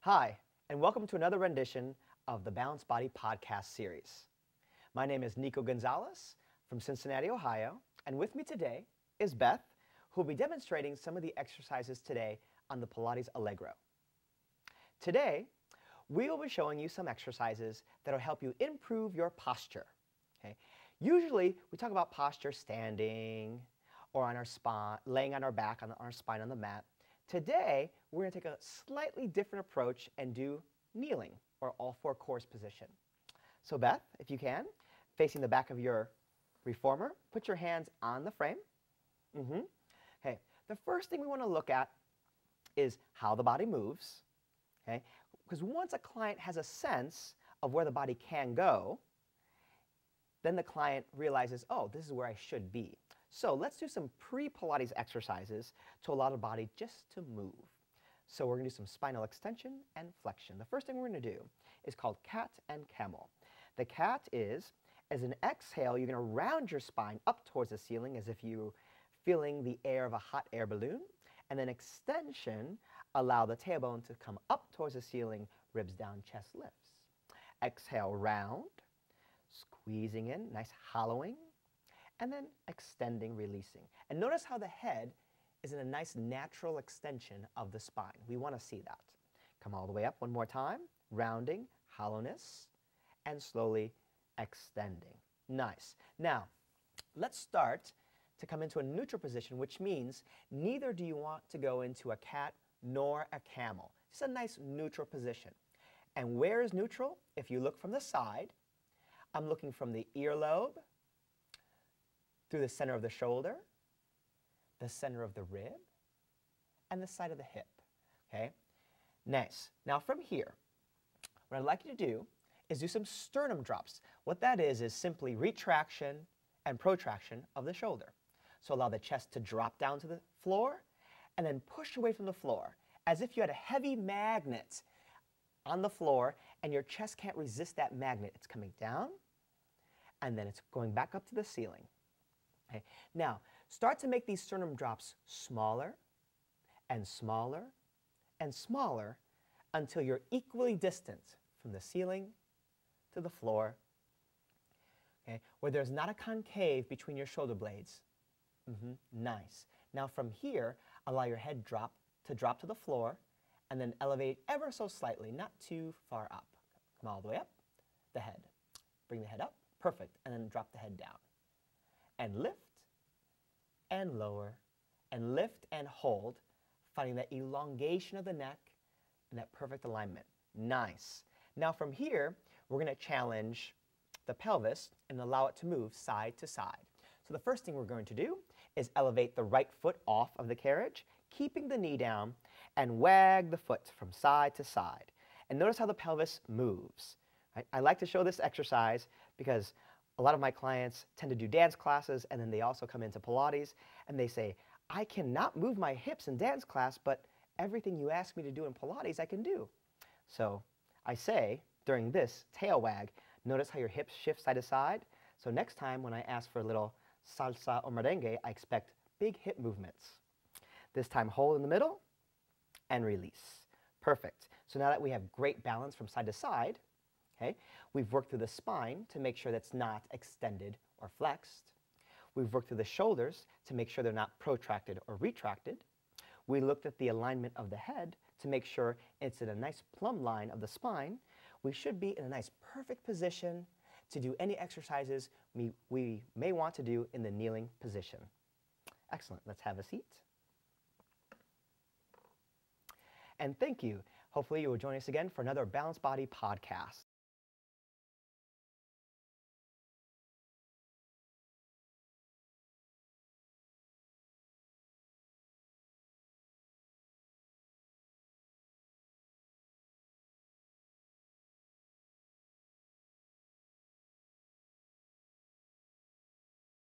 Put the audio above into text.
Hi, and welcome to another rendition of the Balanced Body podcast series. My name is Nico Gonzalez from Cincinnati, Ohio, and with me today is Beth, who will be demonstrating some of the exercises today on the Pilates Allegro. Today, we will be showing you some exercises that will help you improve your posture. Okay? Usually, we talk about posture standing or on our spine, laying on our back on our spine on the mat. Today, we're going to take a slightly different approach and do kneeling, or all four corners position. So Beth, if you can, facing the back of your reformer, put your hands on the frame. Okay. The first thing we want to look at is how the body moves. Okay? Because once a client has a sense of where the body can go, then the client realizes, oh, this is where I should be. So let's do some pre-Pilates exercises to allow the body just to move. So we're going to do some spinal extension and flexion. The first thing we're going to do is called cat and camel. The cat is, as an exhale, you're going to round your spine up towards the ceiling as if you're feeling the air of a hot air balloon. And then extension, allow the tailbone to come up towards the ceiling, ribs down, chest lifts. Exhale, round, squeezing in, nice hollowing. And then extending, releasing. And notice how the head is in a nice natural extension of the spine. We want to see that. Come all the way up one more time, rounding, hollowness, and slowly extending. Nice. Now, let's start to come into a neutral position, which means neither do you want to go into a cat nor a camel. It's a nice neutral position. And where is neutral? If you look from the side, I'm looking from the earlobe, through the center of the shoulder, the center of the rib, and the side of the hip. Okay? Nice. Now from here, what I'd like you to do is do some sternum drops. What that is simply retraction and protraction of the shoulder. So allow the chest to drop down to the floor and then push away from the floor as if you had a heavy magnet on the floor and your chest can't resist that magnet. It's coming down and then it's going back up to the ceiling. Okay. Now, start to make these sternum drops smaller and smaller and smaller until you're equally distant from the ceiling to the floor, okay, where there's not a concave between your shoulder blades. Nice. Now from here, allow your head drop to the floor and then elevate ever so slightly, not too far up. Come all the way up, the head. Bring the head up, perfect, and then drop the head down. And lift, and lower, and lift and hold, finding that elongation of the neck and that perfect alignment. Nice. Now from here, we're going to challenge the pelvis and allow it to move side to side. So the first thing we're going to do is elevate the right foot off of the carriage, keeping the knee down, and wag the foot from side to side. And notice how the pelvis moves. Right? I like to show this exercise because a lot of my clients tend to do dance classes, and then they also come into Pilates, and they say, I cannot move my hips in dance class, but everything you ask me to do in Pilates, I can do. So I say, during this tail wag, notice how your hips shift side to side. So next time when I ask for a little salsa or merengue, I expect big hip movements. This time hold in the middle and release. Perfect. So now that we have great balance from side to side, okay, we've worked through the spine to make sure that's not extended or flexed. We've worked through the shoulders to make sure they're not protracted or retracted. We looked at the alignment of the head to make sure it's in a nice plumb line of the spine. We should be in a nice perfect position to do any exercises we may want to do in the kneeling position. Excellent. Let's have a seat. And thank you. Hopefully you will join us again for another Balanced Body podcast.